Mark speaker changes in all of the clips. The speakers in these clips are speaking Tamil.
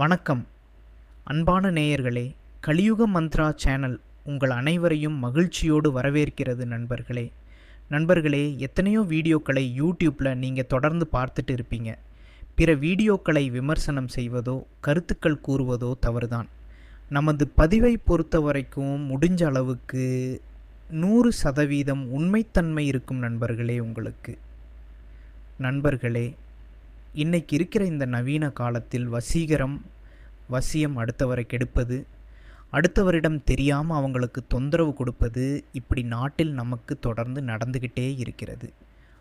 Speaker 1: வணக்கம் அன்பான நேயர்களே. கலியுக மந்த்ரா சேனல் உங்கள் அனைவரையும் மகிழ்ச்சியோடு வரவேற்கிறது. நண்பர்களே, எத்தனையோ வீடியோக்களை யூடியூப்பில் நீங்கள் தொடர்ந்து பார்த்துட்டு இருப்பீங்க. பிற வீடியோக்களை விமர்சனம் செய்வதோ கருத்துக்கள் கூறுவதோ தவறுதான். நமது பதிவை பொறுத்த வரைக்கும் முடிஞ்ச அளவுக்கு 100% உண்மைத்தன்மை இருக்கும் நண்பர்களே, இன்னைக்கு இருக்கிற இந்த நவீன காலத்தில் வசியம் அடுத்தவரை கெடுப்பது, அடுத்தவரிடம் தெரியாமல் அவங்களுக்கு தொந்தரவு கொடுப்பது, இப்படி நாட்டில் நமக்கு தொடர்ந்து நடந்துக்கிட்டே இருக்கிறது.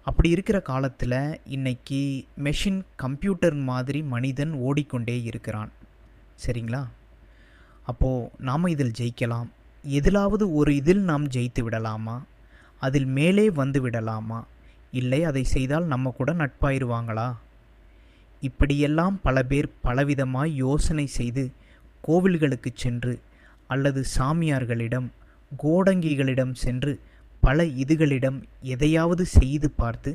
Speaker 1: அப்படி இருக்கிற காலத்தில் இன்னைக்கு மெஷின் கம்ப்யூட்டர் மாதிரி மனிதன் ஓடிக்கொண்டே இருக்கிறான். சரிங்களா? அப்போது நாம் இதில் ஜெயிக்கலாம். எதிலாவது ஒரு இதில் நாம் ஜெயித்து விடலாமா? அதில் மேலே வந்து விடலாமா? இல்லை அதை செய்தால் நம்ம கூட நட்பாயிருவாங்களா? இப்படியெல்லாம் பல பேர் பலவிதமாய் யோசனை செய்து கோவில்களுக்கு சென்று அல்லது சாமியார்களிடம் கோடங்கிகளிடம் சென்று பல இதுகளிடம் எதையாவது செய்து பார்த்து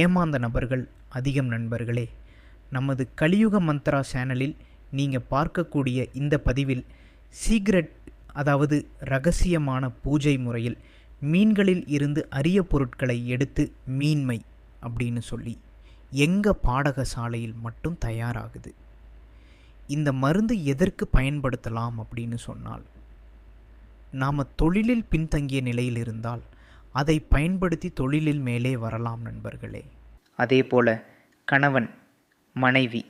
Speaker 1: ஏமாந்த நபர்கள் அதிகம். நண்பர்களே, நமது கலியுக மந்த்ரா சேனலில் நீங்கள் பார்க்கக்கூடிய இந்த பதிவில் சீக்ரெட், அதாவது இரகசியமான பூஜை முறையில் மீன்களில் இருந்து அரிய பொருட்களை எடுத்து மீன்மை அப்படின்னு சொல்லி எங்கள் பாடகசாலையில் மட்டும் தயாராகுது. இந்த மருந்து எதற்கு பயன்படுத்தலாம் அப்படின்னு சொன்னால், நாம் தொழிலில் பின்தங்கிய நிலையில் இருந்தால் அதை பயன்படுத்தி தொழிலில் மேலே வரலாம் நண்பர்களே. அதே போல் கணவன் மனைவி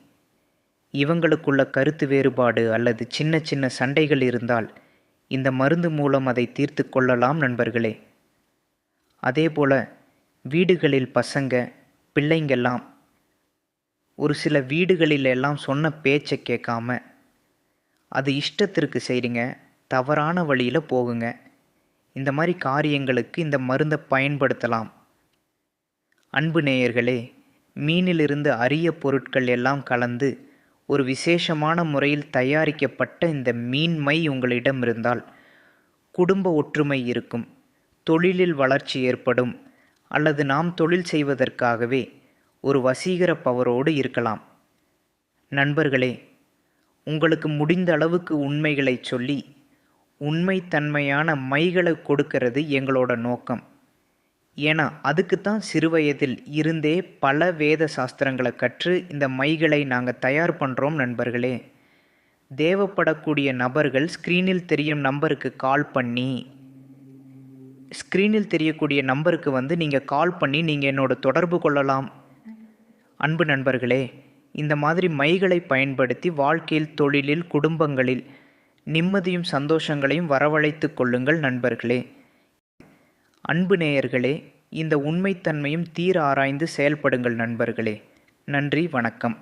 Speaker 1: இவங்களுக்குள்ள கருத்து வேறுபாடு அல்லது சின்ன சின்ன சண்டைகள் இருந்தால் இந்த மருந்து மூலம் அதை தீர்த்து கொள்ளலாம் நண்பர்களே. அதே போல் வீடுகளில் பசங்க பிள்ளைங்கெல்லாம் ஒரு சில வீடுகளில் எல்லாம் சொன்ன பேச்சை கேட்காம அது இஷ்டத்திற்கு செய்யுங்க, தவறான வழியில் போகுங்க. இந்த மாதிரி காரியங்களுக்கு இந்த மருந்தை பயன்படுத்தலாம். அன்பு நேயர்களே, மீனிலிருந்து அரிய பொருட்கள் எல்லாம் கலந்து ஒரு விசேஷமான முறையில் தயாரிக்கப்பட்ட இந்த மீன் மை உங்களிடம் இருந்தால் குடும்ப ஒற்றுமை இருக்கும், தொழிலில் வளர்ச்சி ஏற்படும், அல்லது நாம் தொழில் செய்வதற்காகவே ஒரு வசீகர பவரோடு இருக்கலாம். நண்பர்களே, உங்களுக்கு முடிந்த அளவுக்கு உண்மைகளை சொல்லி உண்மைத்தன்மையான மைகளை கொடுக்கறது எங்களோட நோக்கம். ஏன்னா அதுக்குத்தான் சிறுவயதில் இருந்தே பல வேத சாஸ்திரங்களை கற்று இந்த மைகளை நாங்கள் தயார் பண்ணுறோம். நண்பர்களே, தேவைப்படக்கூடிய நபர்கள் ஸ்க்ரீனில் தெரியும் நம்பருக்கு நீங்கள் கால் பண்ணி நீங்கள் என்னோட தொடர்பு கொள்ளலாம். அன்பு நண்பர்களே, இந்த மாதிரி மைகளை பயன்படுத்தி வாழ்க்கையில், தொழிலில், குடும்பங்களில் நிம்மதியும் சந்தோஷங்களையும் வரவழைத்து கொள்ளுங்கள் நண்பர்களே. அன்பு நேயர்களே, இந்த உண்மைத்தன்மையும் தீர ஆராய்ந்து செயல்படுங்கள் நண்பர்களே. நன்றி, வணக்கம்.